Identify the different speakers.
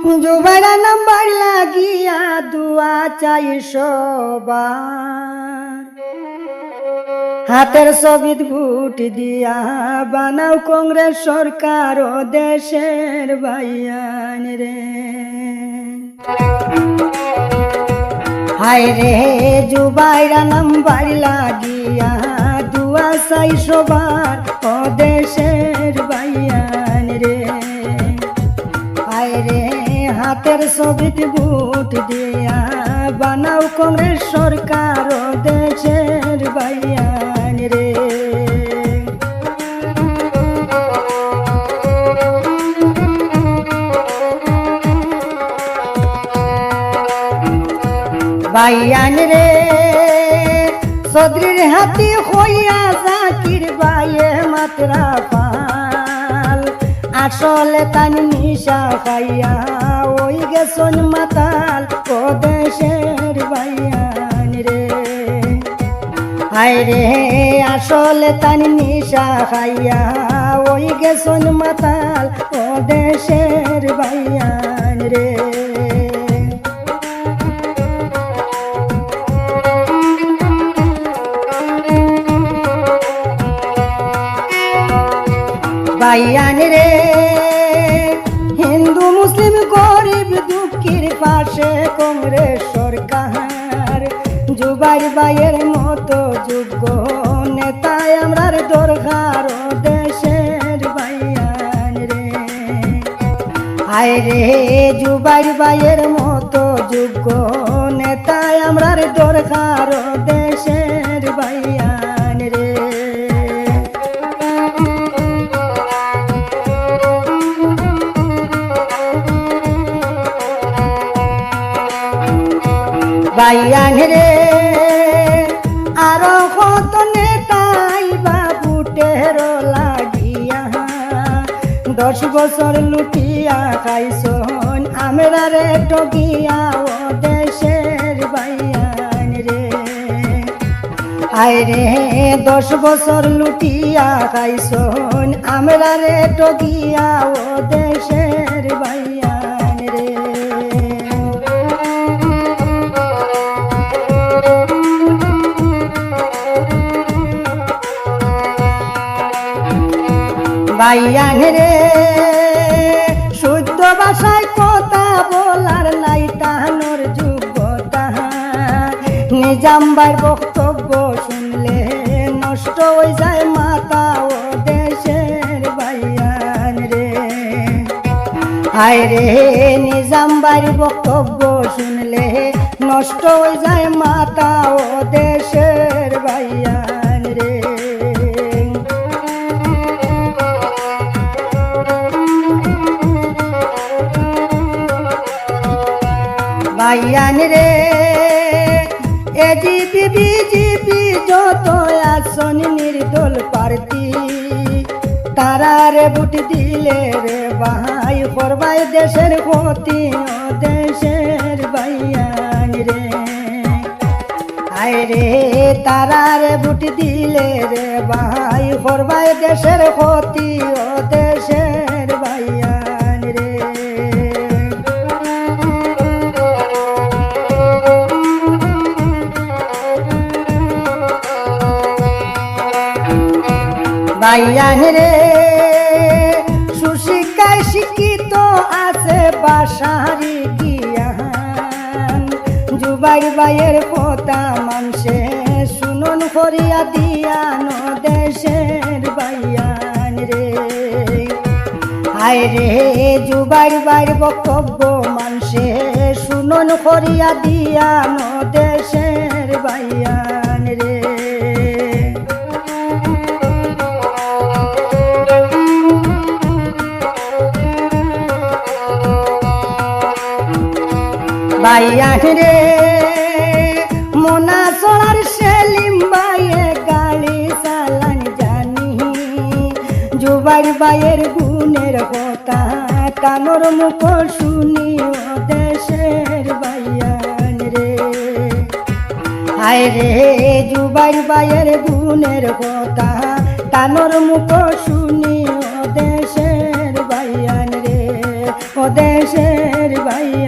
Speaker 1: Zubaira number লাগিয়া দুয়া চাই সবার, হাতের ছবিত ভোট দিয়া বানাও কংগ্রেস সরকার ও দেশের ভাইয়ান রে। হায় রে জুবাইরা নাম্বার লাগিয়া দুয়া চাই সবার ও দেশের ভাইয়ান রে। হায় রে হাতের ছবিত ভোট দিয়া বানাও কংগ্রেস সরকার ও দেশের ভাইয়ান রে। ভাইয়ান রে চৌধুরীর হাতি হইয়া জাকির বাইয়ে মাত্রা পাল, আসলে তান নিশা খাইয়া ওই গেছন মাতাল ও দেশের ভাইয়ান রে। হায় রে আসলে তান নিশা খাইয়া ওই গেছন মাতাল ও দেশের ভাইয়ান রে। ভাইয়ান রে হিন্দু মুসলিম গরিব দুঃখীর পাশে কংগ্রেস সরকার, জুবাইর ভাইয়ের মতো যোগ্য নেতায় আমরার দরকার ও দেশের ভাইয়ান রে। হায় রে জুবাইর ভাইয়ের মতো যোগ্য নেতায় আমরার দরকার ও দেশের ভাইয়ান রে। ভাইয়ান রে আরো কত নেতাই বাবুটের লাগিয়া 10 বছর লুটিয়া খাইছন আমরা রে টগিয়া ও দেশের ভাইয়ান রে। হায় রে 10 বছর লুটিয়া খাইছন আমরা রে টগিয়া ও দেশের ভাইয়ান রে। ভাইয়ান রে শুদ্ধ ভাষায় কথা বলার নাই তাহানোর যোগ্যতা, নিজামবার বক্তব্য শুনলে নষ্ট হয়ে যায় মাথা ও দেশের ভাইয়ান রে। হায় রে নিজামবার বক্তব্য শুনলে নষ্ট হয়ে যায় মাথা ও দেশের ভাইয়ান রে। ভাইয়ান রে এজিপি বিজেপি যত আসন নির্দল প্রার্থী তারা রে ভোট দিলে রে ভাই করবাই দেশের ক্ষতি ও দেশের ভাইয়ান রে। হায় রে তারা রে ভোট দিলে রে ভাই করবাই দেশের ক্ষতি ও দেশের ভাইয়ান রে। ভাইয়ান রে সুশিক্ষায় শিক্ষিত আছে বাসারি জ্ঞান, জুবাইর ভাইয়ের কথা মানসে শুনুন করিয়া দিয়ান দেশের ভাইয়ান রে। হায় রে জুবাইর ভাইয়ের বক্তব্য মানসে শুনুন করিয়া দিয়ান দেশের ভাইয়ান রে। ভাইয়ান রে মোনা চলার সেলিম ভাইয়ে গাড়ি চালান জানি, জুবাইর ভাইয়ের গুণের কথা কানোর মুখ শুনি ও দেশের ভাইয়ান রে। হায় রে জুবাইর ভাইয়ের গুণের কথা কানোর মুখ শুনি ও দেশের ভাইয়ান রে। ও দেশের ভাইয়া